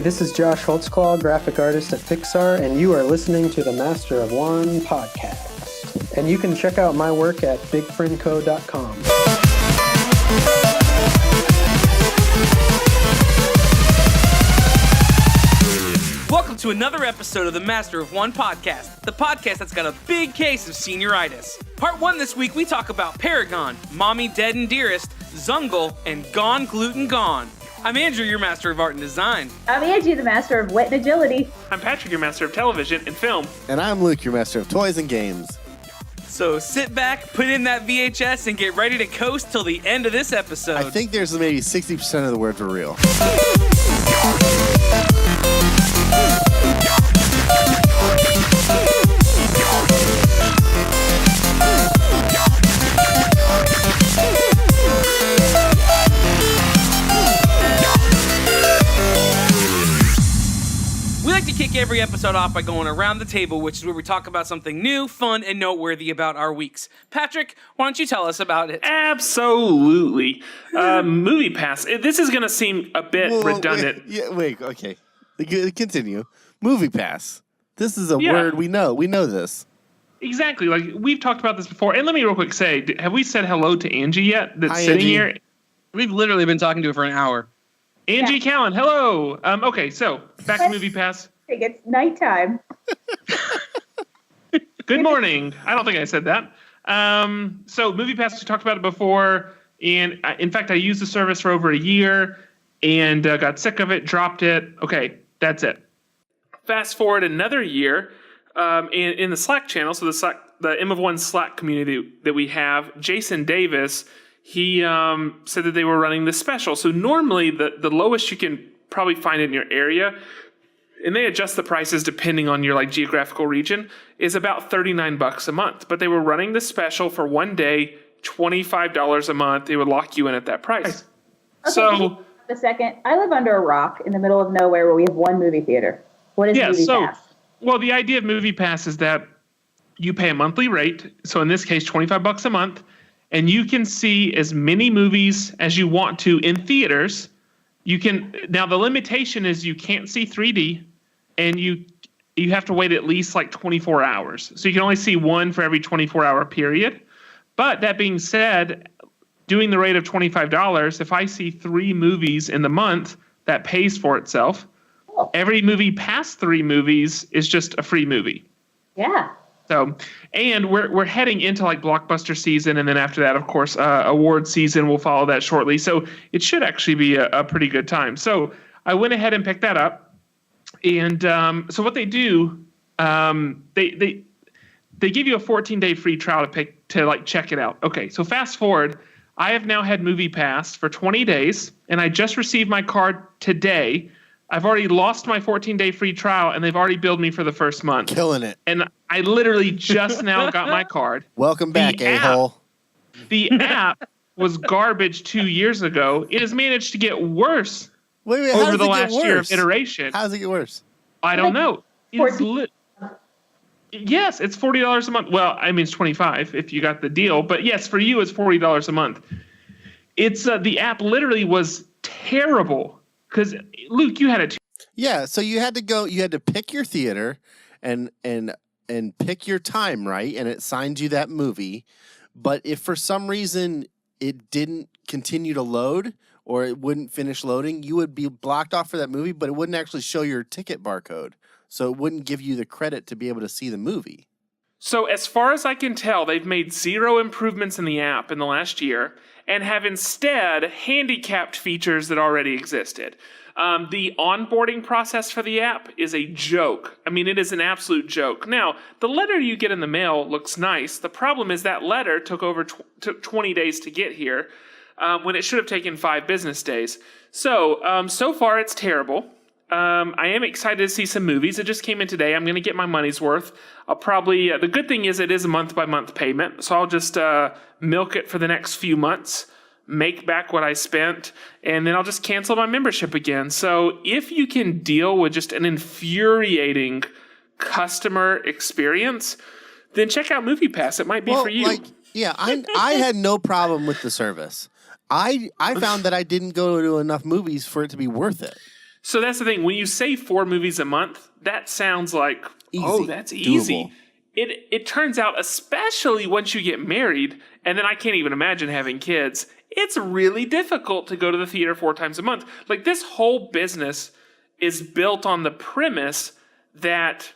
this is Josh Holtzclaw, graphic artist at Pixar, and you are listening to the Master of One podcast. And you can check out my work at bigfriendco.com. Welcome to another episode of the Master of One podcast, the podcast that's got a big case of senioritis. Part 1 this week, we talk about Paragon, Mommy Dead and Dearest, Zungle, and Gone Gluten Gone. I'm Andrew, your Master of Art and Design. I'm Angie, the Master of Wit and Agility. I'm Patrick, your Master of Television and Film. And I'm Luke, your Master of Toys and Games. So sit back, put in that VHS, and get ready to coast till the end of this episode. I think there's maybe 60% of the words are real. We like to kick every episode off by going around the table, which is where we talk about something new, fun, and noteworthy about our weeks. Patrick, why don't you tell us about it? Absolutely. MoviePass. This is going to seem a bit redundant. Wait, okay. Continue. MoviePass. This is a word we know. We know this. Exactly. Like, we've talked about this before. And let me real quick say, have we said hello to Angie yet? That's sitting Angie. here. We've literally been talking to her for an hour. Angie Callen, hello. Okay, so back to MoviePass. It's nighttime. Good morning. I don't think I said that. So MoviePass, we talked about it before. And in fact, I used the service for over a year and got sick of it, dropped it. Okay, that's it. Fast forward another year, in the Slack channel, so the M of One Slack community that we have, Jason Davis, he said that they were running this special. So normally the lowest you can probably find in your area, and they adjust the prices depending on your geographical region, is about $39 a month. But they were running this special for one day, $25 a month. They would lock you in at that price. Okay, So a second. I live under a rock in the middle of nowhere where we have one movie theater. What is MoviePass? Well, the idea of MoviePass is that you pay a monthly rate. So in this case, $25 a month, and you can see as many movies as you want to in theaters. You can now. The limitation is you can't see 3D, and you have to wait at least 24 hours. So you can only see one for every 24-hour period. But that being said, doing the rate of $25, if I see 3 movies in the month, that pays for itself. Every movie past 3 movies is just a free movie. Yeah. So, and we're heading into blockbuster season, and then after that, of course, award season will follow that shortly. So it should actually be a pretty good time. So I went ahead and picked that up, and so what they do, they give you a 14-day free trial to check it out. Okay, so fast forward, I have now had MoviePass for 20 days, and I just received my card today. I've already lost my 14-day free trial, and they've already billed me for the first month. Killing it. And I literally just now got my card. Welcome back, a-hole. The app was garbage 2 years ago. It has managed to get worse over the last year of iteration. How does it get worse? I don't know. Yes, it's $40 a month. Well, I mean, it's $25 if you got the deal. But yes, for you, it's $40 a month. It's the app literally was terrible. Because, Luke, you had it too. Yeah, so you had to pick your theater and pick your time, right? And it signed you that movie. But if for some reason it didn't continue to load or it wouldn't finish loading, you would be blocked off for that movie, but it wouldn't actually show your ticket barcode. So it wouldn't give you the credit to be able to see the movie. So as far as I can tell, they've made 0 improvements in the app in the last year and have instead handicapped features that already existed. The onboarding process for the app is a joke. I mean, it is an absolute joke. Now, the letter you get in the mail looks nice. The problem is that letter took over 20 days to get here when it should have taken 5 business days. So, so far it's terrible. I am excited to see some movies. It just came in today. I'm going to get my money's worth. I'll probably, the good thing is it is a month-by-month payment, so I'll just milk it for the next few months, make back what I spent, and then I'll just cancel my membership again. So if you can deal with just an infuriating customer experience, then check out MoviePass. It might be for you. I had no problem with the service. I found that I didn't go to enough movies for it to be worth it. So that's the thing. When you say 4 movies a month, that sounds like, Easy. that's easy. Doable. It turns out, especially once you get married, and then I can't even imagine having kids, it's really difficult to go to the theater 4 times a month. Like, this whole business is built on the premise that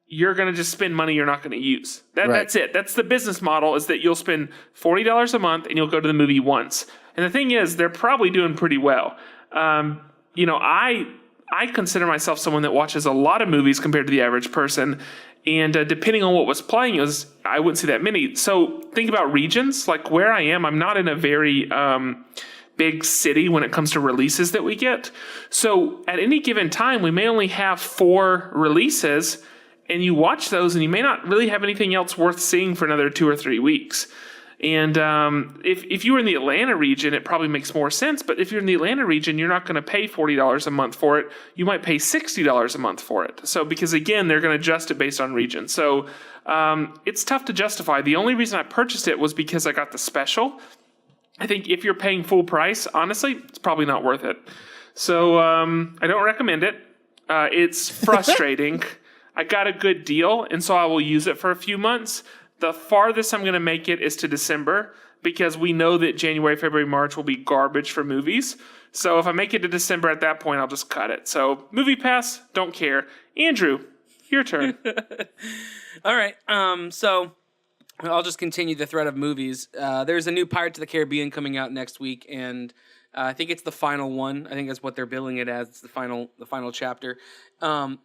you're going to just spend money you're not going to use. That's it. That's the business model, is that you'll spend $40 a month and you'll go to the movie once. And the thing is, they're probably doing pretty well. I consider myself someone that watches a lot of movies compared to the average person. And depending on what was playing, I wouldn't see that many. So think about regions. Like where I am, I'm not in a very big city when it comes to releases that we get. So at any given time, we may only have 4 releases, and you watch those and you may not really have anything else worth seeing for another 2 or 3 weeks. And if you were in the Atlanta region, it probably makes more sense. But if you're in the Atlanta region, you're not going to pay $40 a month for it. You might pay $60 a month for it. So because, again, they're going to adjust it based on region. So it's tough to justify. The only reason I purchased it was because I got the special. I think if you're paying full price, honestly, it's probably not worth it. So I don't recommend it. It's frustrating. I got a good deal, and so I will use it for a few months. The farthest I'm going to make it is to December, because we know that January, February, March will be garbage for movies. So if I make it to December at that point, I'll just cut it. So MoviePass, don't care. Andrew, your turn. All right. So I'll just continue the thread of movies. There's a new Pirates of the Caribbean coming out next week, and I think it's the final one. I think that's what they're billing it as. It's the final chapter. But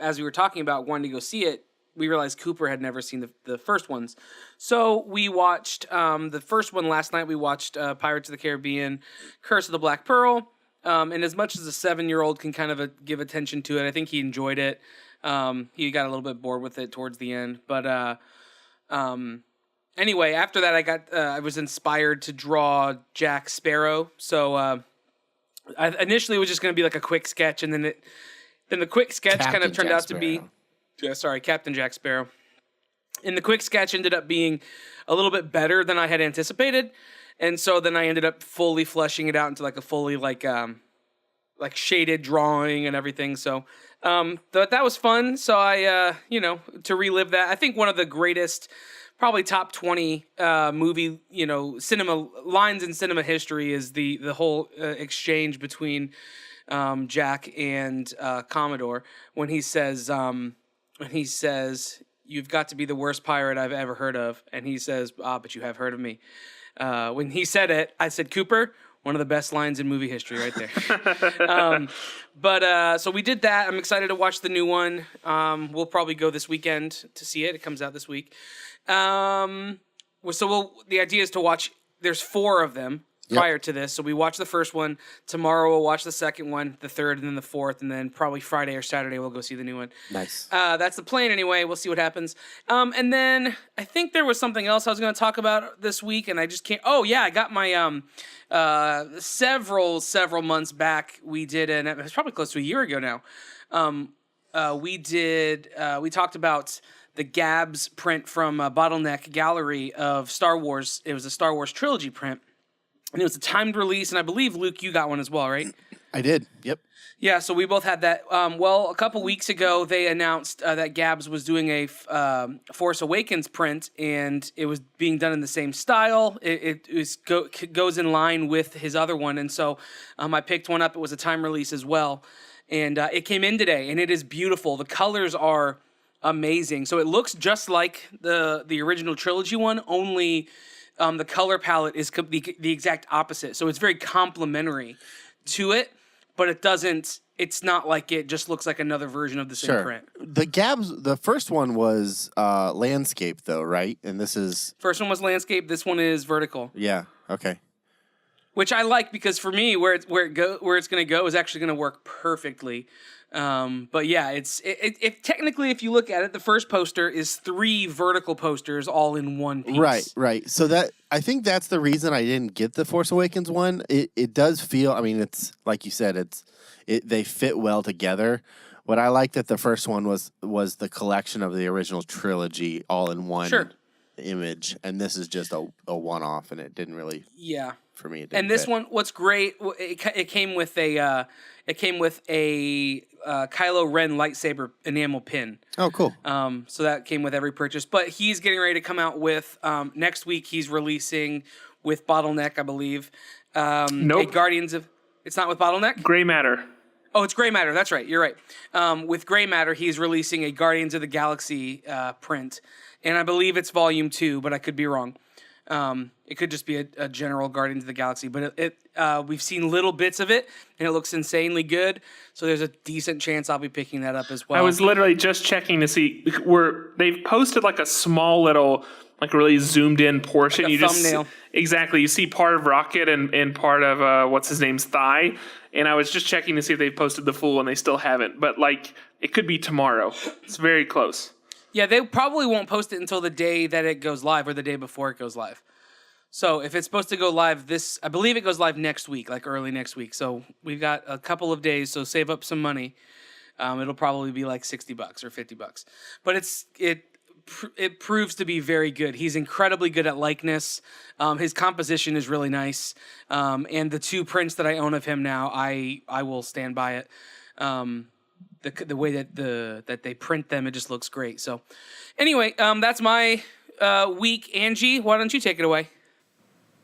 as we were talking about wanting to go see it, we realized Cooper had never seen the first ones. So we watched the first one last night. We watched Pirates of the Caribbean, Curse of the Black Pearl. And as much as a 7-year-old can kind of give attention to it, I think he enjoyed it. He got a little bit bored with it towards the end. But anyway, after that, I was inspired to draw Jack Sparrow. So initially it was just going to be like a quick sketch, and then the quick sketch kind of turned out to be... Captain Jack Sparrow. And the quick sketch ended up being a little bit better than I had anticipated. And so then I ended up fully fleshing it out into like a fully like shaded drawing and everything. So that was fun. So I, to relive that, I think one of the greatest, probably top 20 movie, cinema lines in cinema history is the whole exchange between Jack and Commodore when he says, "You've got to be the worst pirate I've ever heard of." And he says, "But you have heard of me." When he said it, I said, "Cooper, one of the best lines in movie history right there." So we did that. I'm excited to watch the new one. We'll probably go this weekend to see it. It comes out this week. The idea is to watch, there's 4 of them. Prior to this. So we watch the first one. Tomorrow we'll watch the second one, the third, and then the fourth. And then probably Friday or Saturday we'll go see the new one. Nice. That's the plan anyway. We'll see what happens. And then I think there was something else I was going to talk about this week, and I just can't. Oh, yeah. I got my several months back. We did, and it was probably close to a year ago now. We talked about the Gabs print from Bottleneck Gallery of Star Wars. It was a Star Wars trilogy print. And it was a timed release, and I believe, Luke, you got one as well, right? I did, yep. Yeah, so we both had that. A couple weeks ago, they announced that Gabs was doing a Force Awakens print, and it was being done in the same style. It goes in line with his other one, and so I picked one up. It was a time release as well, and it came in today, and it is beautiful. The colors are amazing. So it looks just like the original trilogy one, only... the color palette is the exact opposite. So it's very complementary to it, but it's not like it just looks like another version of the same print. The first one was landscape though, right? And this is... First one was landscape. This one is vertical. Yeah. Okay. Which I like because for me, where it's going to go is actually going to work perfectly. But yeah, technically, if you look at it, the first poster is 3 vertical posters all in one piece. Right. So I think that's the reason I didn't get the Force Awakens one. It does feel, I mean, it's like you said, they fit well together. What I liked that the first one was the collection of the original trilogy all in one. Sure. image, and this is just a one-off, and it didn't really. Yeah. For me, it didn't and this fit. one, what's great, it came with a Kylo Ren lightsaber enamel pin. Oh, cool. So that came with every purchase. But he's getting ready to come out with next week. He's releasing with Bottleneck, I believe. Nope. A Guardians of. It's not with Bottleneck. Gray Matter. Oh, it's Gray Matter. That's right. You're right. With Gray Matter, he's releasing a Guardians of the Galaxy print, and I believe it's Volume 2, but I could be wrong. It could just be a general Guardians of the Galaxy, but we've seen little bits of it, and it looks insanely good. So there's a decent chance I'll be picking that up as well. I was literally just checking to see they've posted like a small little, like really zoomed in portion. Like a thumbnail. Exactly. You see part of Rocket and part of what's his name's thigh. And I was just checking to see if they've posted the full, and they still haven't. But like, it could be tomorrow. It's very close. Yeah, they probably won't post it until the day that it goes live or the day before it goes live. So if it's supposed to go live I believe it goes live next week, like early next week. So we've got a couple of days, so save up some money. It'll probably be like $60 or $50. But it proves to be very good. He's incredibly good at likeness. His composition is really nice. And the 2 prints that I own of him now, I will stand by it. The way that they print them, it just looks great. So anyway, that's my week. Angie, why don't you take it away?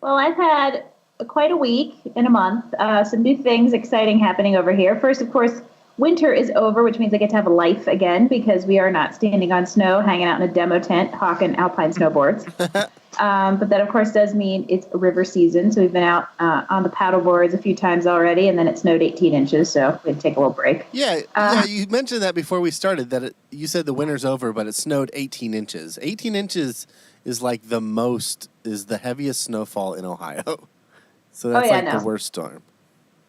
Well, I've had quite a week and a month. Some new things exciting happening over here. First, of course, winter is over, which means I get to have a life again because we are not standing on snow, hanging out in a demo tent, hawking alpine snowboards. But that, of course, does mean it's river season. So we've been out on the paddle boards a few times already, and then it snowed 18 inches, so we had to take a little break. Yeah, you mentioned that before we started, that you said the winter's over, but it snowed 18 inches. 18 inches is like the heaviest snowfall in Ohio. So that's the worst storm.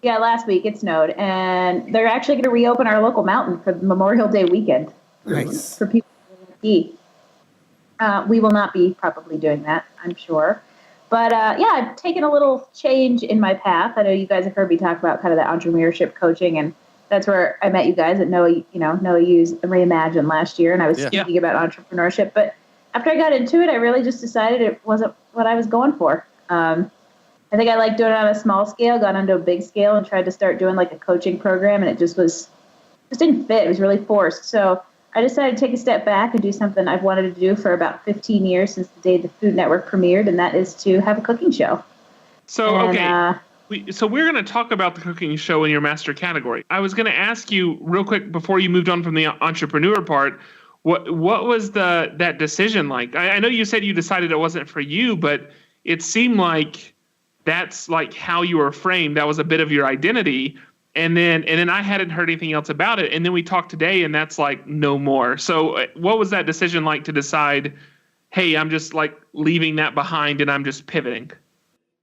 Yeah, last week it snowed, and they're actually going to reopen our local mountain for Memorial Day weekend. Nice. For people to ski. We will not be probably doing that, I'm sure. But I've taken a little change in my path. I know you guys have heard me talk about kind of the entrepreneurship coaching, and that's where I met you guys at Noah U's Reimagine last year, and I was speaking about entrepreneurship. But after I got into it, I really just decided it wasn't what I was going for. I think I like doing it on a small scale, got onto a big scale, and tried to start doing like a coaching program, and it just didn't fit. It was really forced. So I decided to take a step back and do something I've wanted to do for about 15 years since the day the Food Network premiered, and that is to have a cooking show. So, So we're going to talk about the cooking show in your master category. I was going to ask you real quick before you moved on from the entrepreneur part, what was that decision like? I know you said you decided it wasn't for you, but it seemed like that's like how you were framed. That was a bit of your identity. And then I hadn't heard anything else about it. And then we talked today, and that's like no more. So what was that decision like to decide, hey, I'm just like leaving that behind and I'm just pivoting?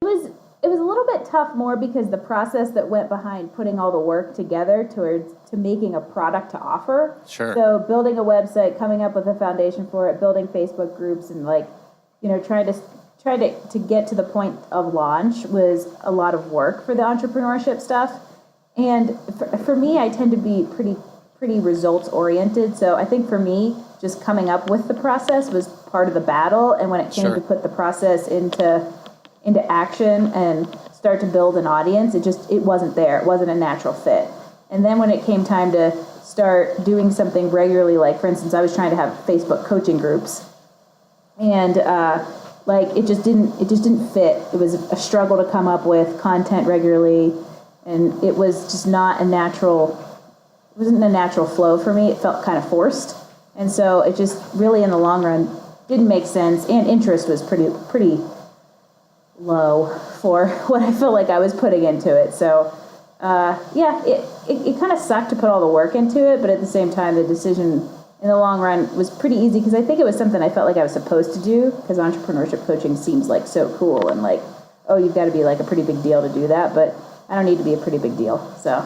It was a little bit tough more because the process that went behind putting all the work together to making a product to offer. Sure. So building a website, coming up with a foundation for it, building Facebook groups, and trying to get to the point of launch was a lot of work for the entrepreneurship stuff. And for me, I tend to be pretty results oriented. So I think for me, just coming up with the process was part of the battle. And when it came to put the process into action and start to build an audience, it wasn't there. It wasn't a natural fit. And then when it came time to start doing something regularly, like for instance, I was trying to have Facebook coaching groups, and it just didn't fit. It was a struggle to come up with content regularly, and it was just not it wasn't a natural flow for me. It felt kind of forced. And so it just really in the long run didn't make sense, and interest was pretty low for what I felt like I was putting into it. So it kind of sucked to put all the work into it, but at the same time the decision in the long run was pretty easy because I think it was something I felt like I was supposed to do, because entrepreneurship coaching seems like so cool and like, oh, you've got to be like a pretty big deal to do that, but I don't need to be a pretty big deal, so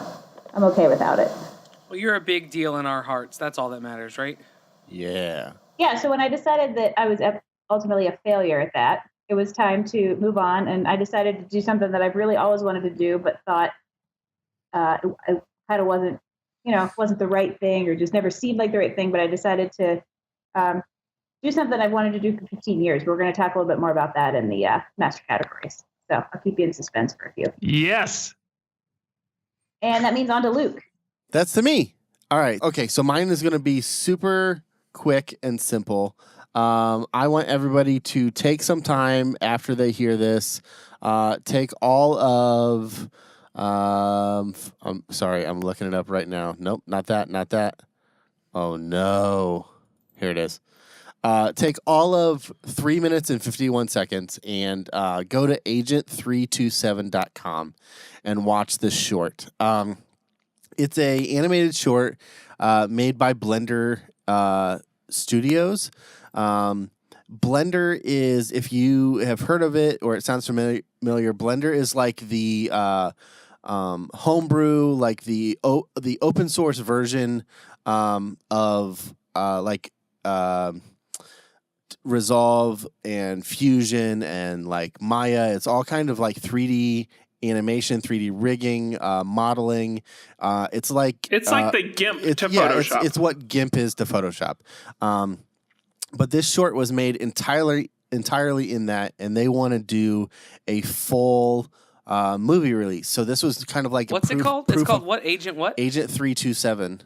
I'm okay without it. Well, you're a big deal in our hearts. That's all that matters, right? Yeah. Yeah, so when I decided that I was ultimately a failure at that, it was time to move on, and I decided to do something that I've really always wanted to do, but thought it kind of wasn't the right thing, or just never seemed like the right thing. But I decided to do something I've wanted to do for 15 years. We're going to talk a little bit more about that in the master categories. So I'll keep you in suspense for a few. Yes. And that means on to Luke. That's to me. All right. Okay. So mine is going to be super quick and simple. I want everybody to take some time after they hear this. Take all of. I'm sorry. I'm looking it up right now. Nope. Not that. Not that. Oh no. Here it is. Take all of 3 minutes and 51 seconds and go to agent327.com and watch this short. It's a animated short made by Blender Studios. Blender is, if you have heard of it or it sounds familiar, Blender is like the homebrew, like the open source version of Resolve and Fusion and like Maya. It's all kind of like 3D animation, 3D rigging, modeling. It's like the GIMP to Photoshop. It's what GIMP is to Photoshop. But this short was made entirely in that, and they want to do a full movie release. So this was kind of like what's it called? It's called what? Agent what? Agent 327.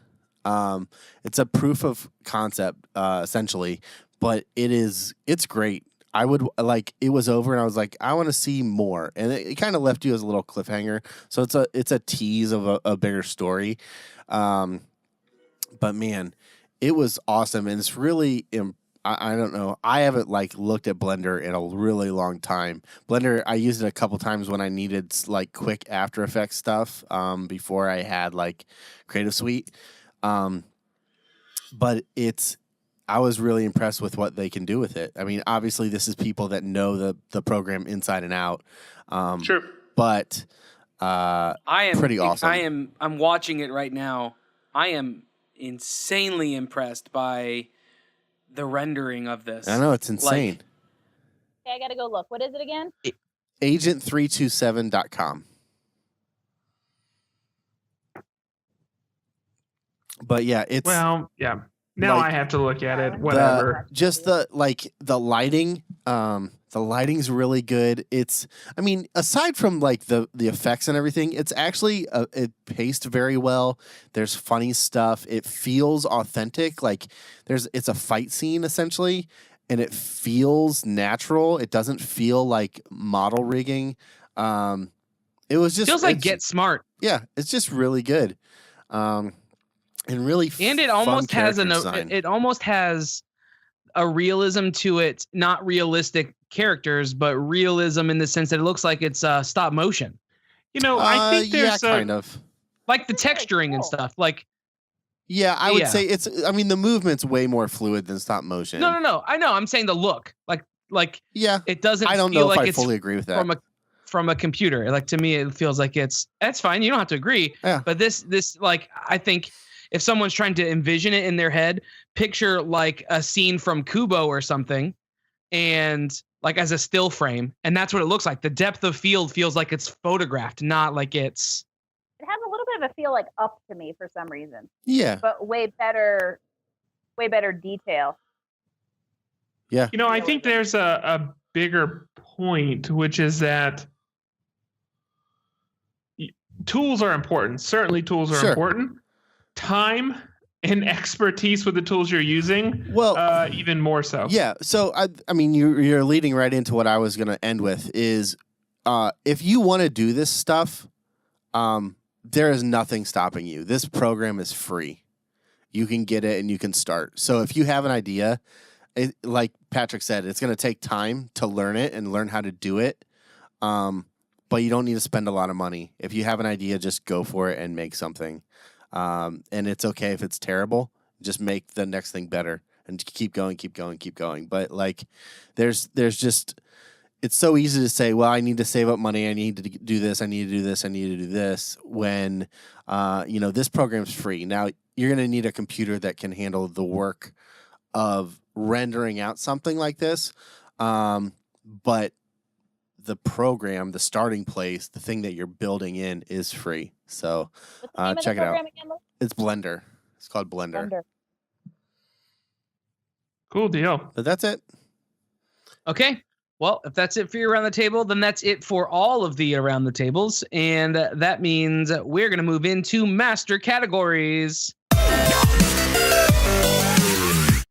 It's a proof of concept essentially, but it's great. I would it was over and I was like, I want to see more. And it kind of left you as a little cliffhanger. So it's a tease of a bigger story. But man, it was awesome. And it's really, I don't know. I haven't looked at Blender in a really long time. Blender, I used it a couple times when I needed quick After Effects stuff before I had Creative Suite. But I was really impressed with what they can do with it. I mean, obviously, this is people that know the program inside and out. Sure. But I am pretty awesome. I'm watching it right now. I am insanely impressed by the rendering of this. I know, it's insane. Okay, I got to go look. What is it again? Agent327.com. But yeah, it's... Well, yeah. Now I have to look at it. Whatever. The lighting, the lighting's really good. Aside from the effects and everything, it's actually it paced very well. There's funny stuff. It feels authentic. It's a fight scene essentially, and it feels natural. It doesn't feel like model rigging. It was just feels like Get Smart. Yeah, it's just really good. And it almost has it almost has a realism to it, not realistic characters, but realism in the sense that it looks like it's stop motion. I think there's kind of like the texturing and stuff. I would say it's. I mean, the movement's way more fluid than stop motion. No. I know. I'm saying the look, it doesn't. I don't feel know if like I fully agree with that. From a computer, to me, it feels like that's fine. You don't have to agree. Yeah. But this, I think. If someone's trying to envision it in their head, picture a scene from Kubo or something, and as a still frame, and that's what it looks like. The depth of field feels like it's photographed, not like it's. It has a little bit of a feel like Up to me for some reason. Yeah. But way better detail. Yeah. I think there's a bigger point, which is that tools are important. Certainly, tools are important. Time and expertise with the tools you're using, even more so. Yeah. So I mean, you're leading right into what I was going to end with is, if you want to do this stuff, there is nothing stopping you. This program is free. You can get it and you can start. So if you have an idea, like Patrick said, it's going to take time to learn it and learn how to do it. But you don't need to spend a lot of money. If you have an idea, just go for it and make something. And it's okay if it's terrible. Just make the next thing better and keep going. But there's just, it's so easy to say, well, I need to save up money. I need to do this. I need to do this. When, this program's free. Now you're going to need a computer that can handle the work of rendering out something like this. But the program, the starting place, the thing that you're building in is free. So check it out. It's Blender. It's called Blender. Cool deal. But that's it. Okay. Well, if that's it for you around the table, then that's it for all of the around the tables. And that means we're going to move into master categories.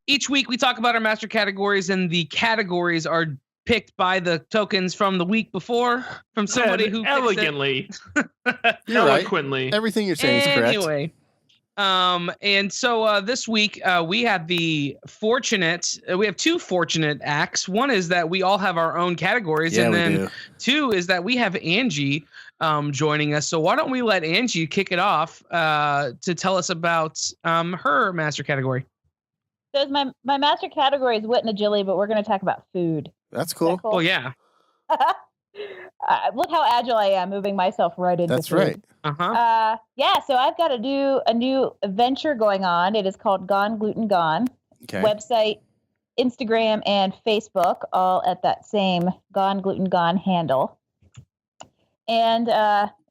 Each week we talk about our master categories, and the categories are picked by the tokens from the week before from somebody who elegantly, You're right. eloquently. Everything you're saying is correct. Anyway, and so this week we have we have two fortunate acts. One is that we all have our own categories, and then two is that we have Angie joining us. So why don't we let Angie kick it off to tell us about her master category? So my master category is wit and agility, but we're going to talk about food. That's cool. Is that cool? Oh yeah. Look how agile I am, moving myself right into That's food. right. Uh-huh. Yeah, so I've got a new venture going on. It is called Gone Gluten Gone. Okay. Website, Instagram, and Facebook, all at that same Gone Gluten Gone handle. And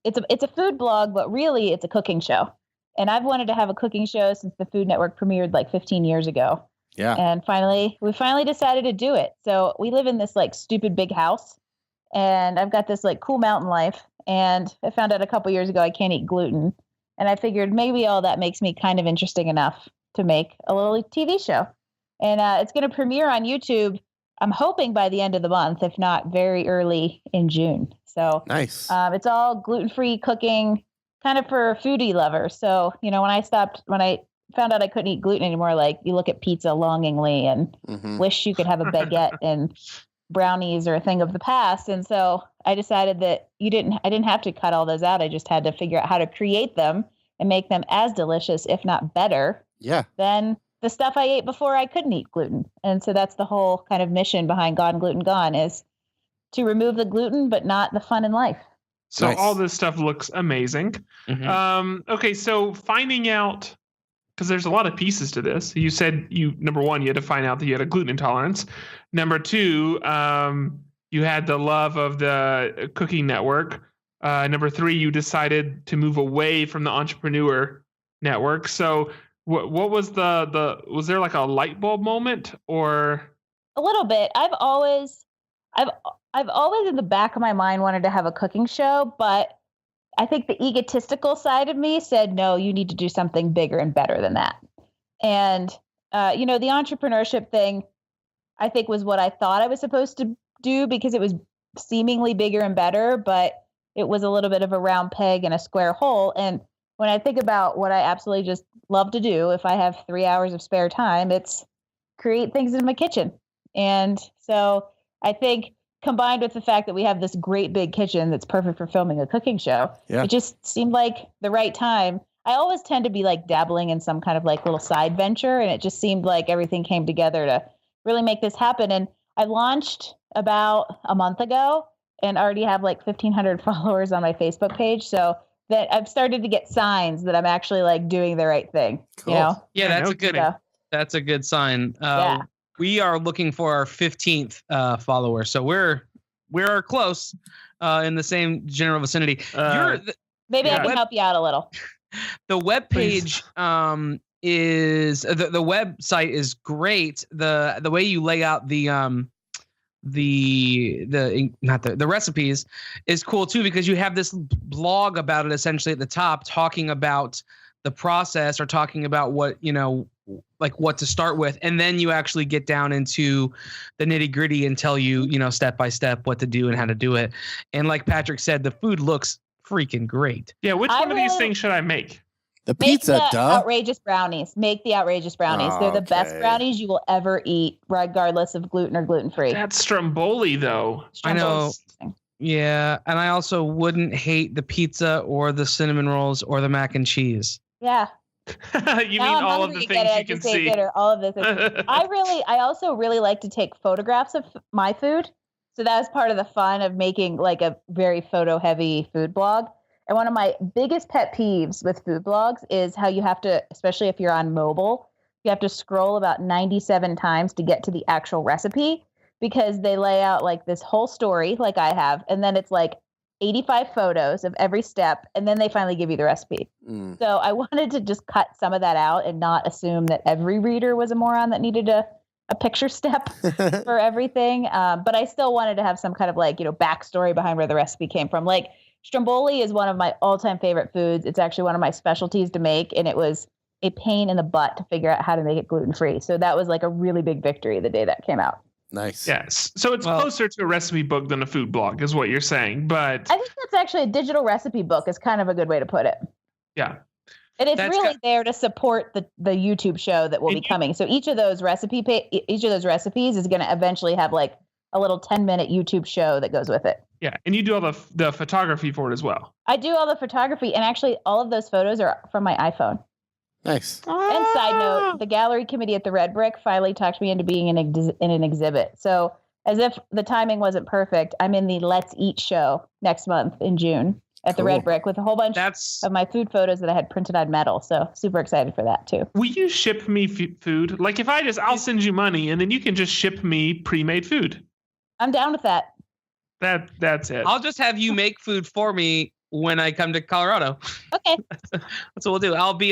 it's a food blog, but really it's a cooking show. And I've wanted to have a cooking show since the Food Network premiered like 15 years ago. Yeah. And we finally decided to do it. So we live in this like stupid big house, and I've got this like cool mountain life. And I found out a couple years ago I can't eat gluten. And I figured maybe all that makes me kind of interesting enough to make a little TV show. And it's going to premiere on YouTube, I'm hoping by the end of the month, if not very early in June. So Nice. it's all gluten-free cooking, kind of for foodie lovers. So, when I found out I couldn't eat gluten anymore, like you look at pizza longingly and wish you could have a baguette and brownies or a thing of the past. And so I decided that I didn't have to cut all those out. I just had to figure out how to create them and make them as delicious, if not better, than the stuff I ate before I couldn't eat gluten. And so that's the whole kind of mission behind Gone Gluten Gone, is to remove the gluten, but not the fun in life. So Nice. all this stuff looks amazing. Okay, so finding out, because there's a lot of pieces to this. You said number one, you had to find out that you had a gluten intolerance. Number two, you had the love of the cooking network. Number three, you decided to move away from the entrepreneur network. So what was was there like a light bulb moment, or? A little bit. I've always in the back of my mind wanted to have a cooking show, but I think the egotistical side of me said, no, you need to do something bigger and better than that. And, the entrepreneurship thing, I think, was what I thought I was supposed to do because it was seemingly bigger and better, but it was a little bit of a round peg in a square hole. And when I think about what I absolutely just love to do, if I have 3 hours of spare time, it's create things in my kitchen. And so I think, combined with the fact that we have this great big kitchen that's perfect for filming a cooking show, it just seemed like the right time. I always tend to be like dabbling in some kind of like little side venture, and it just seemed like everything came together to really make this happen. And I launched about a month ago and already have like 1,500 followers on my Facebook page. So that I've started to get signs that I'm actually like doing the right thing. Cool. Yeah, that's a good sign. We are looking for our 15th follower, so we're close in the same general vicinity. Maybe I can help you out a little. The webpage is the website is great. The way you lay out the recipes is cool too, because you have this blog about it essentially at the top, talking about the process or talking about what like what to start with, and then you actually get down into the nitty gritty and tell you step by step what to do and how to do it. And like Patrick said, the food looks freaking great. Yeah, which one of these things should I make? The pizza, outrageous brownies. Make the outrageous brownies. They're the best brownies you will ever eat, regardless of gluten or gluten-free. That's Stromboli, though. I know. Yeah, and I also wouldn't hate the pizza or the cinnamon rolls or the mac and cheese. Yeah. You mean all of the things you can see? All of this. I also really like to take photographs of my food. So that was part of the fun of making like a very photo heavy food blog. And one of my biggest pet peeves with food blogs is how you have to, especially if you're on mobile, you have to scroll about 97 times to get to the actual recipe, because they lay out like this whole story like I have. And then it's like 85 photos of every step, and then they finally give you the recipe. So I wanted to just cut some of that out and not assume that every reader was a moron that needed to a picture step for everything. But I still wanted to have some kind of like, backstory behind where the recipe came from. Like stromboli is one of my all-time favorite foods. It's actually one of my specialties to make. And it was a pain in the butt to figure out how to make it gluten-free. So that was like a really big victory the day that came out. Nice. Yes. So it's closer to a recipe book than a food blog is what you're saying. But I think that's actually a digital recipe book is kind of a good way to put it. Yeah. And it's really there to support the YouTube show that will be coming. So each of those recipes is going to eventually have like a little 10-minute YouTube show that goes with it. Yeah. And you do all the photography for it as well. I do all the photography, and actually all of those photos are from my iPhone. Nice. And side note, the gallery committee at the Red Brick finally talked me into being in an exhibit. So as if the timing wasn't perfect, I'm in the Let's Eat show next month in June at the Red Brick with a whole bunch of my food photos that I had printed on metal. So super excited for that too. Will you ship me food? Like if I'll send you money and then you can just ship me pre-made food. I'm down with that. That's it. I'll just have you make food for me when I come to Colorado. Okay. That's what we'll do. I'll be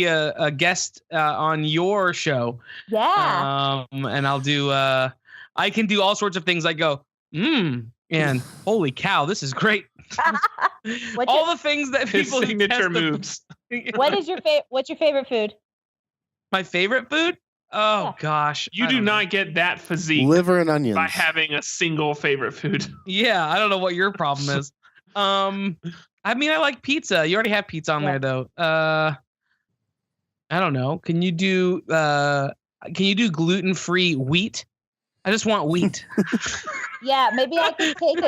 a guest on your show. Yeah. And I'll do I can do all sorts of things. I go, and holy cow, this is great. All the things that people signature moves. What's your favorite food? My favorite food? Oh gosh. You do not get that physique. Liver and onions. By having a single favorite food. Yeah, I don't know what your problem is. I mean, I like pizza. You already have pizza on there though. I don't know. Can you do gluten-free wheat? I just want wheat. Yeah, maybe I could take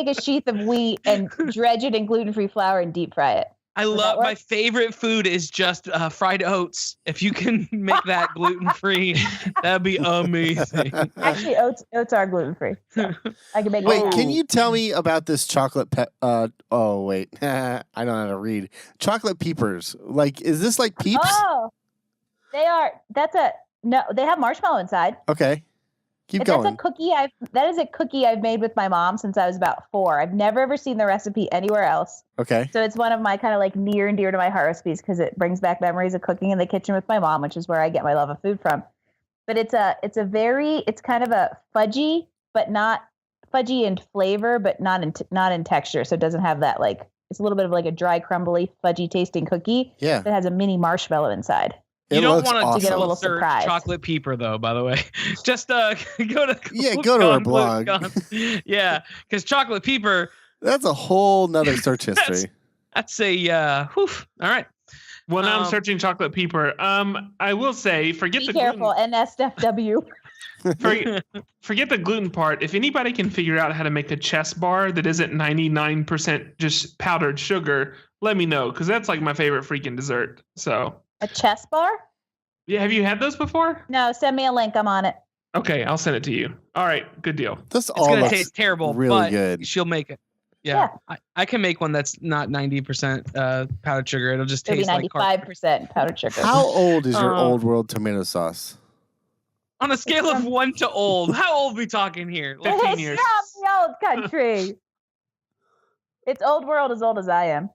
a sheath of wheat and dredge it in gluten-free flour and deep fry it. I love my favorite food is just fried oats. If you can make that gluten-free, that'd be amazing. Actually, oats are gluten-free. So I can make it. Wait, can you tell me about this chocolate oh wait. I don't know how to read. Chocolate peepers. Like, is this like Peeps? Oh, they are. No, they have marshmallow inside. Okay. Keep going. That is a cookie I've made with my mom since I was about 4. I've never ever seen the recipe anywhere else. Okay. So it's one of my kind of like near and dear to my heart recipes because it brings back memories of cooking in the kitchen with my mom, which is where I get my love of food from. But it's kind of a fudgy, but not fudgy in flavor, but not in texture. So it doesn't have that it's a little bit of like a dry, crumbly, fudgy tasting cookie. Yeah. That has a mini marshmallow inside. You don't want to get a little surprise. Chocolate peeper, though, by the way. Just go to our blog. Yeah, because chocolate peeper. That's a whole nother search history. That's all right. Well, now I'm searching chocolate peeper. I will say, forget the careful, NSFW. Forget the gluten part. If anybody can figure out how to make a chess bar that isn't 99% just powdered sugar, let me know, because that's like my favorite freaking dessert. So. A chess bar? Yeah, have you had those before? No, send me a link. I'm on it. Okay, I'll send it to you. All right, good deal. It's going to taste terrible, really but good. She'll make it. Yeah. I can make one that's not 90% powdered sugar. It'll just taste like 95% powdered sugar. How old is your Old World tomato sauce? On a scale of 1 to old, how old are we talking here? 15 years. It's from the old country. It's Old World as old as I am.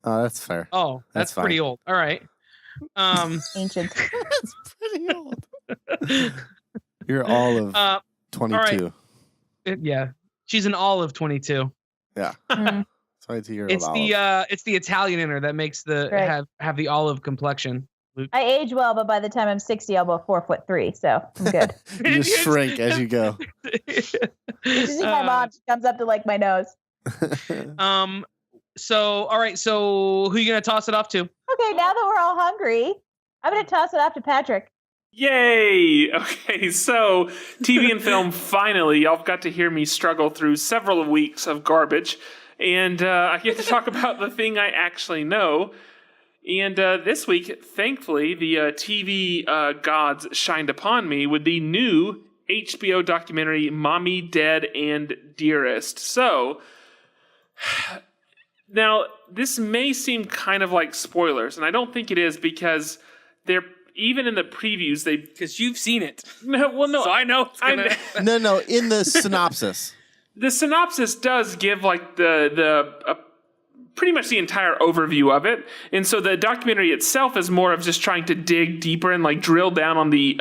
Oh, that's fair. Oh, that's pretty old. All right. Ancient. That's pretty old. You're all of 22. Right. Yeah, she's an olive 22. Yeah, 22-year-old. It's the Italian in her that makes have the olive complexion. Luke. I age well, but by the time I'm 60, I'll be 4'3", so I'm good. You just shrink as you go. You see my mom, she comes up to like my nose. So, all right. So, who are you going to toss it off to? Okay, now that we're all hungry, I'm going to toss it off to Patrick. Yay! Okay, so TV and film, finally, y'all got to hear me struggle through several weeks of garbage, and I get to talk about the thing I actually know. And this week, thankfully, the TV gods shined upon me with the new HBO documentary, Mommy Dead and Dearest. So, now, this may seem kind of like spoilers, and I don't think it is because they're even in the previews, because you've seen it. No, so I know. No. In the synopsis, the synopsis does give like the pretty much the entire overview of it. And so the documentary itself is more of just trying to dig deeper and like drill down on the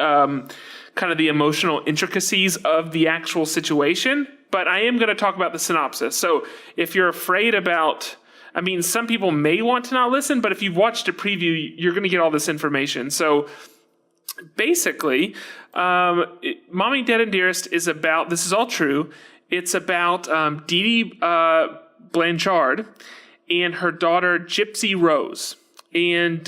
kind of the emotional intricacies of the actual situation. But I am going to talk about the synopsis. So if you're afraid about, I mean, some people may want to not listen, but if you've watched a preview, you're going to get all this information. So basically, Mommy Dead and Dearest is about, this is all true, it's about Dee Dee Blanchard and her daughter Gypsy Rose. And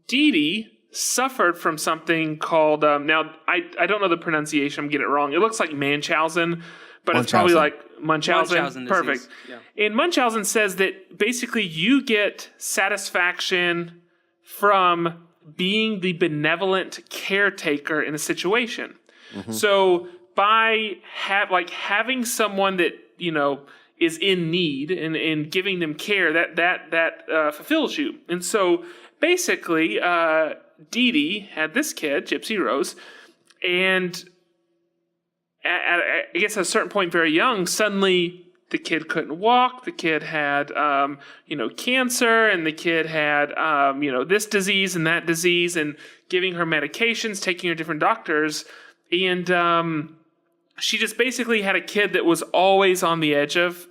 Dee Dee suffered from something called, now I don't know the pronunciation, I'm getting it wrong. It looks like Munchausen, but it's probably like Munchausen. Perfect. Yeah. And Munchausen says that basically you get satisfaction from being the benevolent caretaker in a situation. Mm-hmm. So by having someone that, you know, is in need and giving them care, that fulfills you. And so basically, Dee Dee had this kid, Gypsy Rose, and I guess at a certain point, very young, suddenly the kid couldn't walk. The kid had, cancer, and the kid had, this disease and that disease, and giving her medications, taking her to different doctors, and she just basically had a kid that was always on the edge of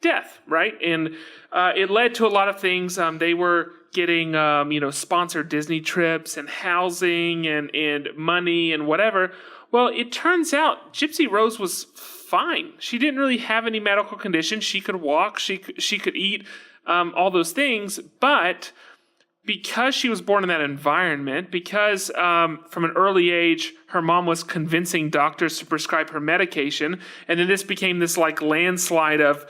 death, right? And it led to a lot of things. They were getting, sponsored Disney trips and housing and money and whatever. Well, it turns out Gypsy Rose was fine. She didn't really have any medical conditions. She could walk. She could eat, all those things. But because she was born in that environment, because from an early age, her mom was convincing doctors to prescribe her medication, and then this became this like landslide of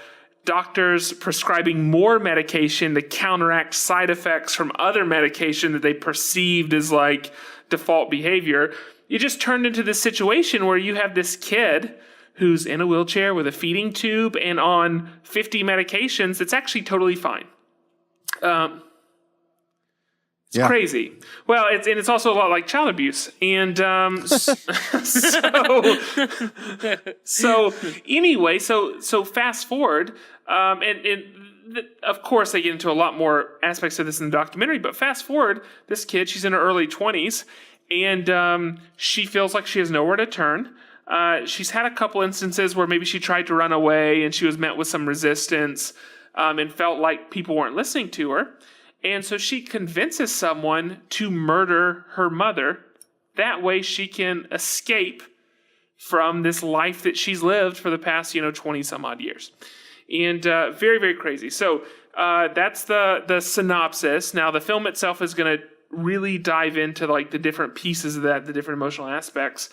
doctors prescribing more medication to counteract side effects from other medication that they perceived as like default behavior. It just turned into this situation where you have this kid who's in a wheelchair with a feeding tube and on 50 medications that's actually totally fine. It's crazy. Well, it's also a lot like child abuse. And so anyway, so fast forward, of course they get into a lot more aspects of this in the documentary, but fast forward, this kid, she's in her early 20s, and she feels like she has nowhere to turn. She's had a couple instances where maybe she tried to run away and she was met with some resistance and felt like people weren't listening to her. And so she convinces someone to murder her mother. That way she can escape from this life that she's lived for the past, 20 some odd years. And very, very crazy. So that's the synopsis. Now the film itself is going to really dive into like the different pieces of that, the different emotional aspects.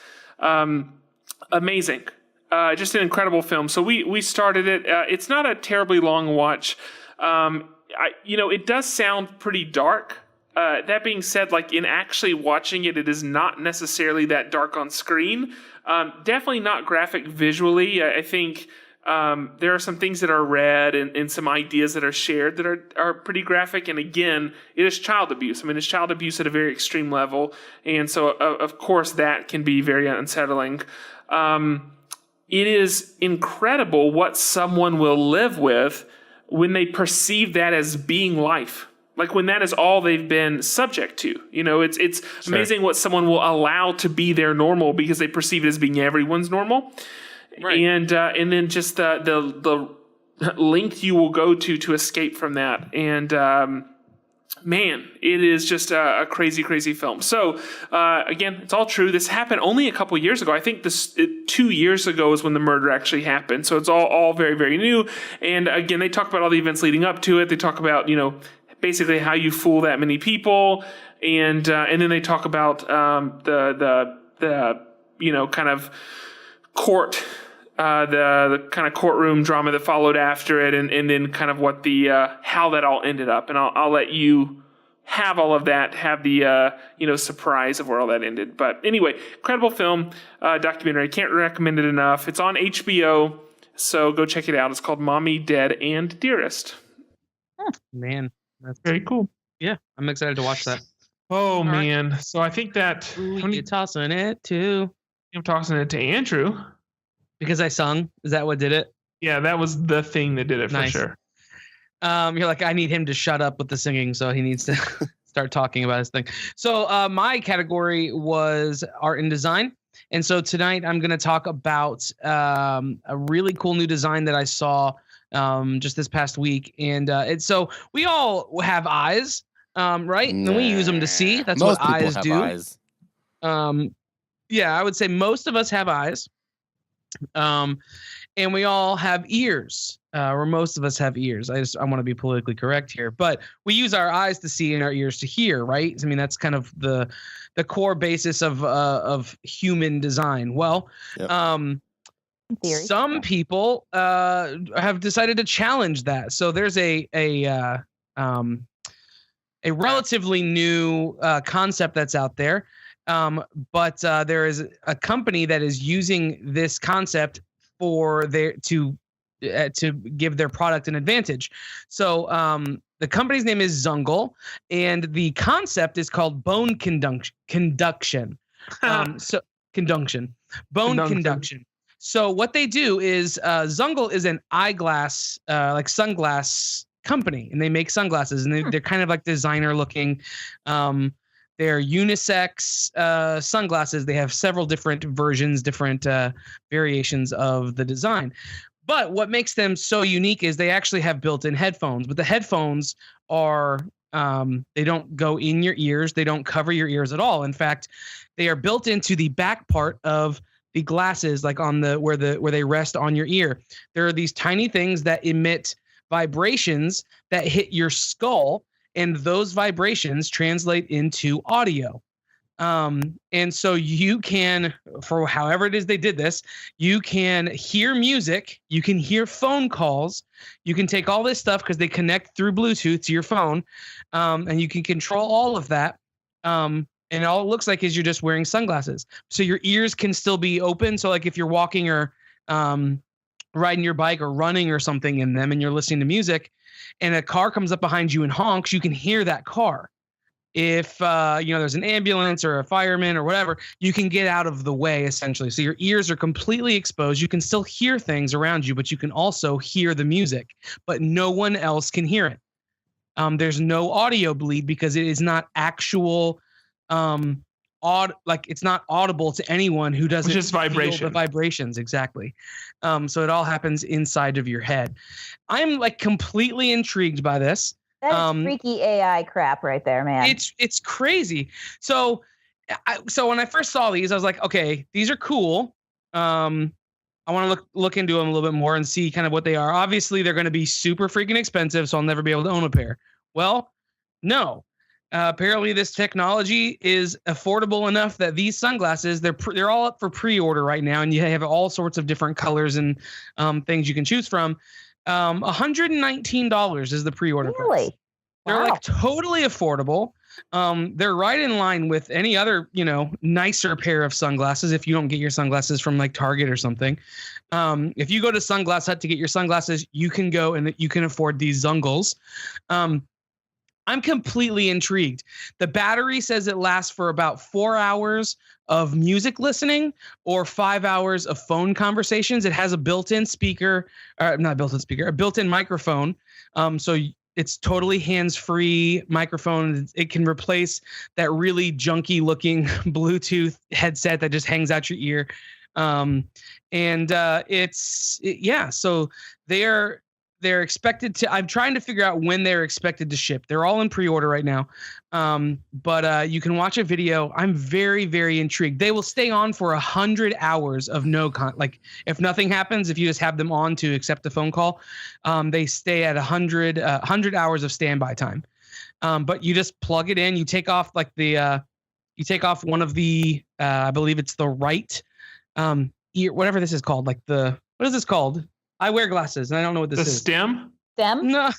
Amazing. Just an incredible film. So we started it. It's not a terribly long watch. It does sound pretty dark. That being said, like in actually watching it, it is not necessarily that dark on screen. Definitely not graphic visually. I think there are some things that are read and some ideas that are shared that are pretty graphic. And again, it is child abuse. I mean, it's child abuse at a very extreme level. And so, of course, that can be very unsettling. It is incredible what someone will live with when they perceive that as being life. Like when that is all they've been subject to. It's sure. Amazing what someone will allow to be their normal because they perceive it as being everyone's normal. Right. And then just the length you will go to escape from that. And man, it is just a crazy, crazy film. So again, it's all true. This happened only a couple years ago. I think 2 years ago is when the murder actually happened. So it's all very, very new. And again, they talk about all the events leading up to it. They talk about, basically how you fool that many people. And then they talk about the kind of court, the kind of courtroom drama that followed after it, and then kind of what how that all ended up. And I'll let you have all of that, have the surprise of where all that ended. But anyway, incredible film, documentary. I can't recommend it enough. It's on HBO, so go check it out. It's called Mommy Dead and Dearest. Man, that's very cool. Yeah, I'm excited to watch that. Oh man, so I think that you're tossing it to. I'm tossing it to Andrew. Because I sung? Is that what did it? Yeah, that was the thing that did it Nice. for sure. You're like, I need him to shut up with the singing, so he needs to start talking about his thing. So my category was art and design. And so tonight I'm going to talk about a really cool new design that I saw just this past week. And so we all have eyes, right? And we use them to see. That's Most what people eyes have do. eyes. Yeah, I would say most of us have eyes. And we all have ears, or most of us have ears. I want to be politically correct here, but we use our eyes to see and our ears to hear, right? I mean, that's kind of the core basis of human design. Well, Yep. Theory. some people have decided to challenge that. So there's a relatively new concept that's out there. But there is a company that is using this concept for to give their product an advantage. So the company's name is Zungle, and the concept is called bone conduction. So conduction, bone conduction. So what they do is Zungle is an eyeglass, like sunglass company, and they make sunglasses, and they're kind of like designer looking. They're unisex sunglasses. They have several different versions, different variations of the design. But what makes them so unique is they actually have built-in headphones. But the headphones are they don't go in your ears. They don't cover your ears at all. In fact, they are built into the back part of the glasses, like on where they rest on your ear. There are these tiny things that emit vibrations that hit your skull. And those vibrations translate into audio. And so you can, for however it is they did this, you can hear music, you can hear phone calls, you can take all this stuff because they connect through Bluetooth to your phone, and you can control all of that. And all it looks like is you're just wearing sunglasses. So your ears can still be open. So like if you're walking or riding your bike or running or something in them and you're listening to music, and a car comes up behind you and honks, you can hear that car. If there's an ambulance or a fireman or whatever, you can get out of the way essentially. So your ears are completely exposed. You can still hear things around you, but you can also hear the music, but no one else can hear it. There's no audio bleed because it is not actual it's not audible to anyone who doesn't just feel vibration. the vibrations. Exactly. So it all happens inside of your head. I'm like completely intrigued by this. That's freaky AI crap right there, man. It's crazy. So when I first saw these, I was like, okay, these are cool. I want to look into them a little bit more and see kind of what they are. Obviously, they're going to be super freaking expensive, so I'll never be able to own a pair. Well, no. Apparently, this technology is affordable enough that these sunglasses they're all up for pre-order right now, and you have all sorts of different colors and things you can choose from. $119 is the pre-order price. Really? They're Wow. like totally affordable. They're right in line with any other, nicer pair of sunglasses. If you don't get your sunglasses from like Target or something, if you go to Sunglass Hut to get your sunglasses, you can go and you can afford these Zungles. I'm completely intrigued. The battery says it lasts for about 4 hours of music listening or 5 hours of phone conversations. It has a built-in speaker, or not a built-in speaker, a built-in microphone. So it's totally hands-free microphone. It can replace that really junky looking Bluetooth headset that just hangs out your ear. So they're expected to, I'm trying to figure out when they're expected to ship. They're all in pre-order right now. But you can watch a video. I'm very, very intrigued. They will stay on for 100 hours of like if nothing happens, if you just have them on to accept the phone call, they stay at 100 hours of standby time. But you just plug it in, you take off like you take off one of the, I believe it's the right ear, whatever this is called. Like what is this called? I wear glasses, and I don't know what this is. The stem? Stem? No,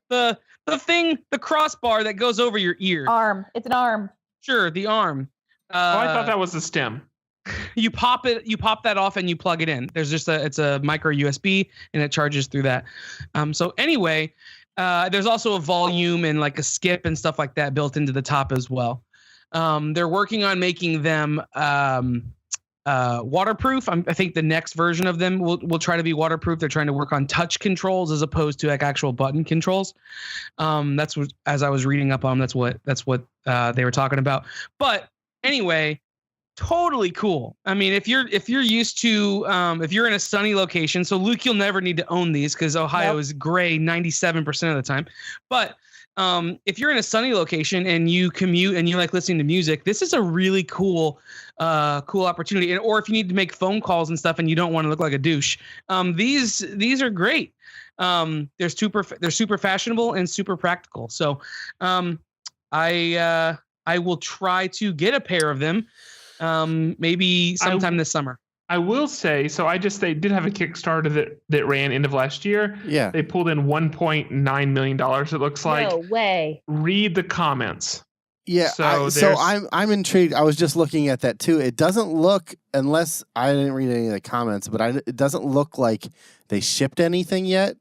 the thing, the crossbar that goes over your ear. Arm. It's an arm. Sure, the arm. I thought that was the stem. You pop that off, and you plug it in. There's just it's a micro USB, and it charges through that. So anyway, there's also a volume and like a skip and stuff like that built into the top as well. They're working on making them waterproof. I think the next version of them will try to be waterproof. They're trying to work on touch controls as opposed to like actual button controls. That's what, as I was reading up on, that's what they were talking about. But anyway, totally cool. I mean, if you're used to if you're in a sunny location, so Luke, you'll never need to own these because Ohio is gray 97% of the time. But if you're in a sunny location and you commute and you like listening to music, this is a really cool opportunity. Or if you need to make phone calls and stuff and you don't want to look like a douche, these are great. They're super fashionable and super practical. So I will try to get a pair of them. Maybe sometime this summer. I will say, so they did have a Kickstarter that ran end of last year. Yeah. They pulled in $1.9 million, it looks like. No way. Read the comments. Yeah, so I'm intrigued. I was just looking at that too. It doesn't look, unless I didn't read any of the comments, but it doesn't look like they shipped anything yet.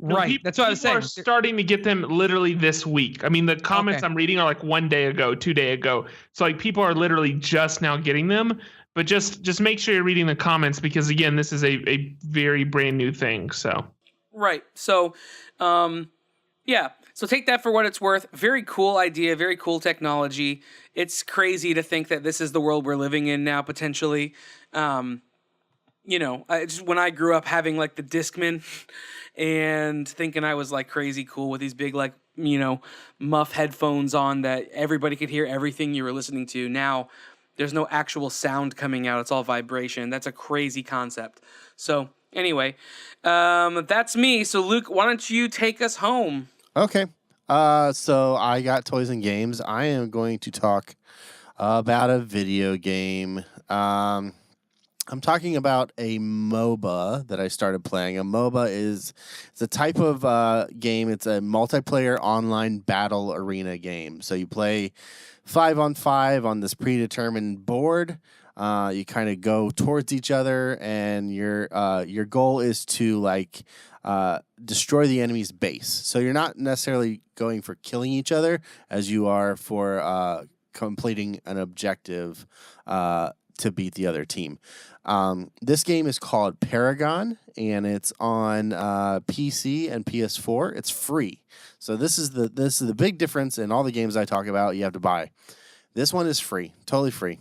Right, that's what I was saying. People are starting to get them literally this week. I mean, the comments I'm reading are like 1 day ago, 2 days ago. So like people are literally just now getting them. But just make sure you're reading the comments because again, this is a very brand new thing. So right. So, yeah. So take that for what it's worth. Very cool idea. Very cool technology. It's crazy to think that this is the world we're living in now, potentially. You know, when I grew up having like the Discman and thinking I was like crazy cool with these big like, you know, muff headphones on that everybody could hear everything you were listening to. Now there's no actual sound coming out. It's all vibration. That's a crazy concept. So anyway, that's me. So Luke, why don't you take us home? Okay. So I got toys and games. I am going to talk about a video game. I'm talking about a MOBA that I started playing. A MOBA it's a type of game. It's a multiplayer online battle arena game. So you play 5-on-5 on this predetermined board. You kind of go towards each other, and your goal is to like destroy the enemy's base. So you're not necessarily going for killing each other as you are for completing an objective to beat the other team. This game is called Paragon, and it's on PC and PS4. It's free. So this is the big difference in all the games I talk about. You have to buy. This one is free, totally free.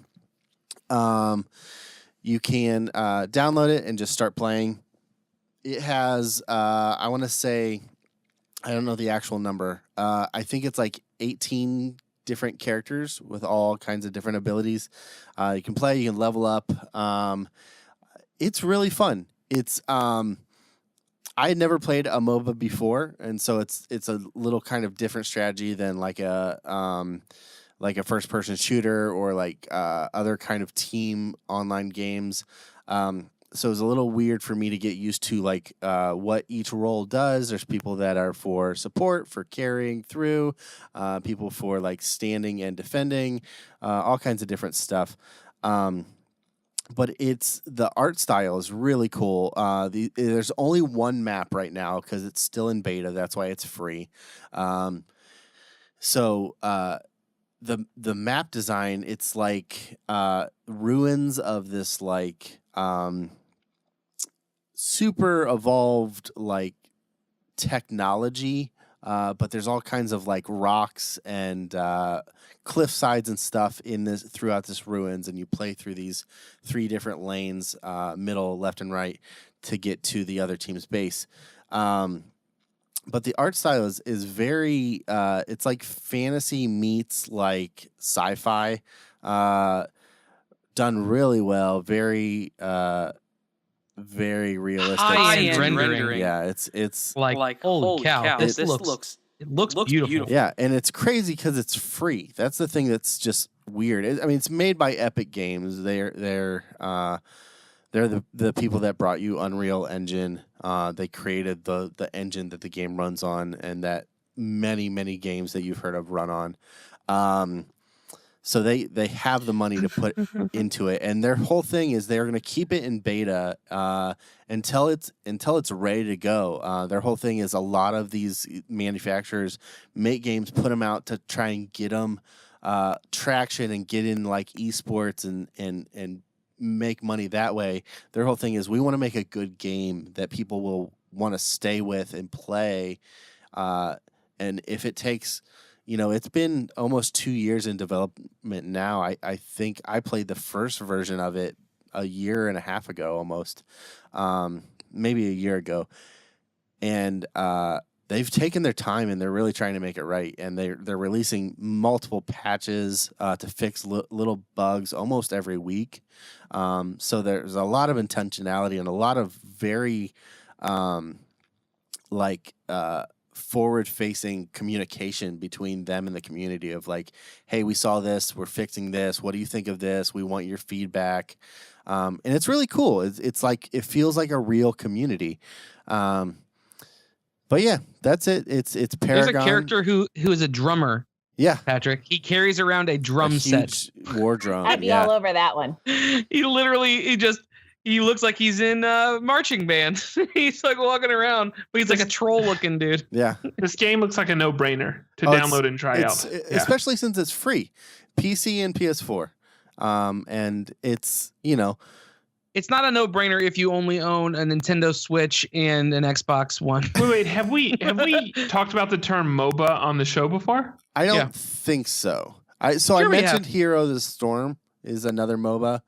You can download it and just start playing. It has I want to say, I don't know the actual number. I think it's like 18 different characters with all kinds of different abilities. You can play, you can level up. It's really fun. It's I had never played a MOBA before, and so it's a little kind of different strategy than like a first person shooter or like other kind of team online games. So it was a little weird for me to get used to like what each role does. There's people that are for support, for carrying through, people for like standing and defending, all kinds of different stuff. But the art style is really cool. There's only one map right now because it's still in beta. That's why it's free. So the map design, it's like ruins of this like super evolved like technology, but there's all kinds of like rocks and cliff sides and stuff throughout this ruins, and you play through these 3 different lanes, middle, left, and right, to get to the other team's base. But the art style is very it's like fantasy meets like sci-fi, done really well, very realistic. High-end rendering. Yeah, it's like holy cow. This looks beautiful. Yeah, and it's crazy because it's free. That's the thing that's just weird. I mean, it's made by Epic Games. They're the people that brought you Unreal Engine. They created the engine that the game runs on, and that many games that you've heard of run on. So they have the money to put into it, and their whole thing is they're going to keep it in beta until it's ready to go. Their whole thing is a lot of these manufacturers make games, put them out to try and get them traction and get in like esports and make money that way. Their whole thing is we want to make a good game that people will want to stay with and play. And if it takes, it's been almost 2 years in development now. I think I played the first version of it a year and a half ago almost, maybe a year ago. And they've taken their time and they're really trying to make it right. And they're releasing multiple patches to fix little bugs almost every week. So there's a lot of intentionality and a lot of very forward-facing communication between them and the community of like, hey, we saw this, we're fixing this. What do you think of this? We want your feedback. And it's really cool. It's like, it feels like a real community. But yeah, that's it. It's Paragon. There's a character who is a drummer. Yeah, Patrick. He carries around a drum set. War drum. I'd be all over that one. He looks like he's in marching band. He's like walking around, but he's like a troll looking dude. Yeah. This game looks like a no-brainer to download and try out. Especially since it's free. PC and PS4. And it's, It's not a no-brainer if you only own a Nintendo Switch and an Xbox One. Wait, have we talked about the term MOBA on the show before? I don't think so. I mentioned Hero the Storm is another MOBA.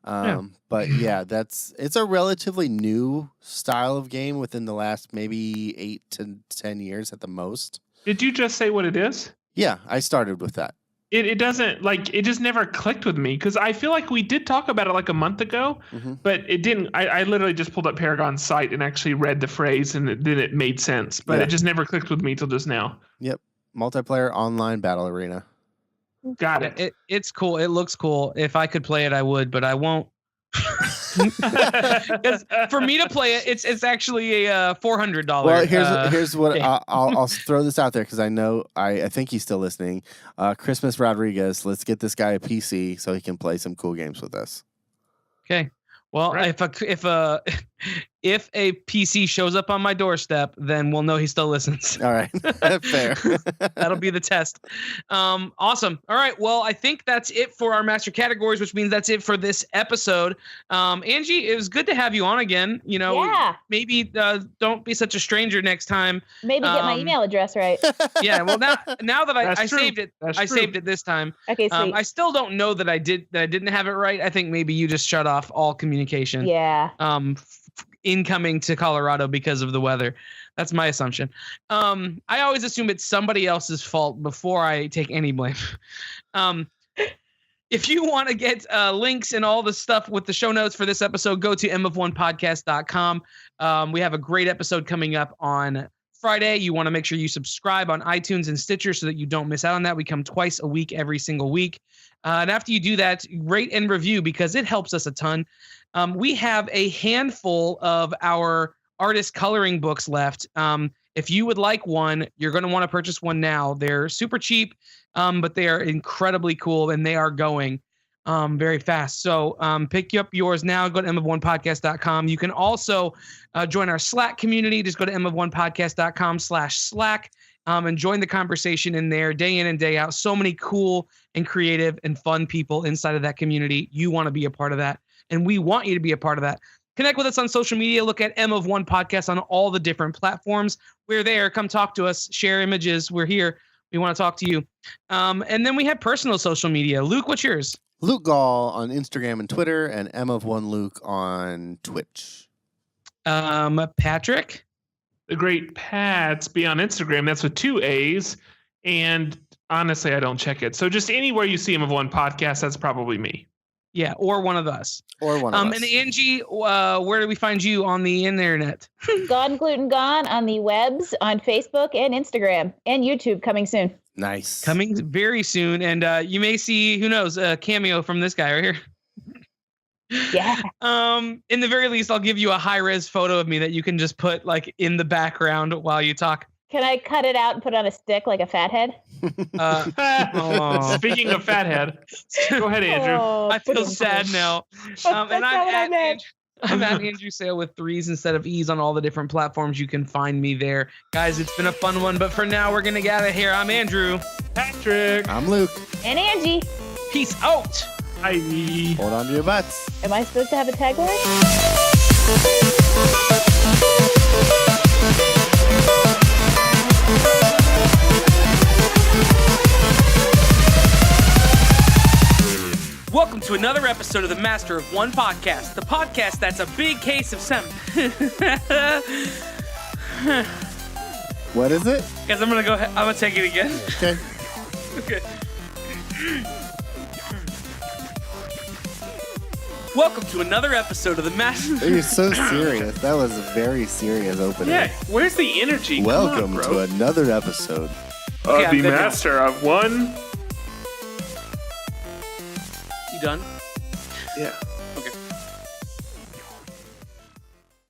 But yeah, it's a relatively new style of game within the last maybe 8 to 10 years at the most. Did you just say what it is? Yeah, I started with that. It doesn't, it just never clicked with me because I feel like we did talk about it like a month ago, but it didn't. I literally just pulled up Paragon's site and actually read the phrase and then it made sense, but it just never clicked with me till just now. Yep. Multiplayer online battle arena. Got it. It's cool. It looks cool. If I could play it, I would, but I won't. For me to play it, it's actually a $400. Well, here's what I'll throw this out there because I know I think he's still listening. Christmas Rodriguez, let's get this guy a PC so he can play some cool games with us. Okay. Well, right. If a PC shows up on my doorstep, then we'll know he still listens. All right. Fair. That'll be the test. Awesome. All right. Well, I think that's it for our master categories, which means that's it for this episode. Angie, it was good to have you on again. Maybe don't be such a stranger next time. Maybe get my email address right. Yeah. Well, now that I saved it, saved it this time. Okay. Sweet. I still don't know that I didn't have it right. I think maybe you just shut off all communication. Yeah. Incoming to Colorado because of the weather. That's my assumption. I always assume it's somebody else's fault before I take any blame. If you want to get links and all the stuff with the show notes for this episode, go to mof1podcast.com. We have a great episode coming up on Friday. You want to make sure you subscribe on iTunes and Stitcher so that you don't miss out on that. We come twice a week, every single week. And after you do that, rate and review because it helps us a ton. We have a handful of our artist coloring books left. If you would like one, you're going to want to purchase one now. They're super cheap, but they are incredibly cool, and they are going very fast. So pick up yours now. Go to mof1podcast.com. You can also join our Slack community. Just go to mof1podcast.com/Slack and join the conversation in there day in and day out. So many cool and creative and fun people inside of that community. You want to be a part of that. And we want you to be a part of that. Connect with us on social media. Look at M of One Podcast on all the different platforms. We're there. Come talk to us. Share images. We're here. We want to talk to you. And then we have personal social media. Luke, what's yours? Luke Gall on Instagram and Twitter, and M of One Luke on Twitch. Patrick? The great Pats be on Instagram. That's with 2 A's. And honestly, I don't check it. So just anywhere you see M of One Podcast, that's probably me. Yeah, or one of us. Or one of us. And Angie, where do we find you on the internet? Gone Gluten Gone on the webs, on Facebook and Instagram and YouTube coming soon. Nice. Coming very soon. And you may see, who knows, a cameo from this guy right here. Yeah. In the very least, I'll give you a high-res photo of me that you can just put in the background while you talk. Can I cut it out and put it on a stick like a fathead? Speaking of fathead, go ahead, Andrew. I feel sad now. That's not what I meant. I'm at Andrew Sale with 3s instead of E's on all the different platforms. You can find me there. Guys, it's been a fun one, but for now, we're going to get out of here. I'm Andrew. Patrick. I'm Luke. And Angie. Peace out. Bye. Hold on to your butts. Am I supposed to have a tagline? Welcome to another episode of the Master of One podcast, the podcast that's a big case of sem. What is it? Guys, I'm gonna take it again. Okay. Okay. Welcome to another episode of the Master. You're so serious. That was a very serious opening. Yeah, where's the energy? Welcome Come on, to bro. another episode. Okay, I'm the good now. Master of One. You done? Yeah.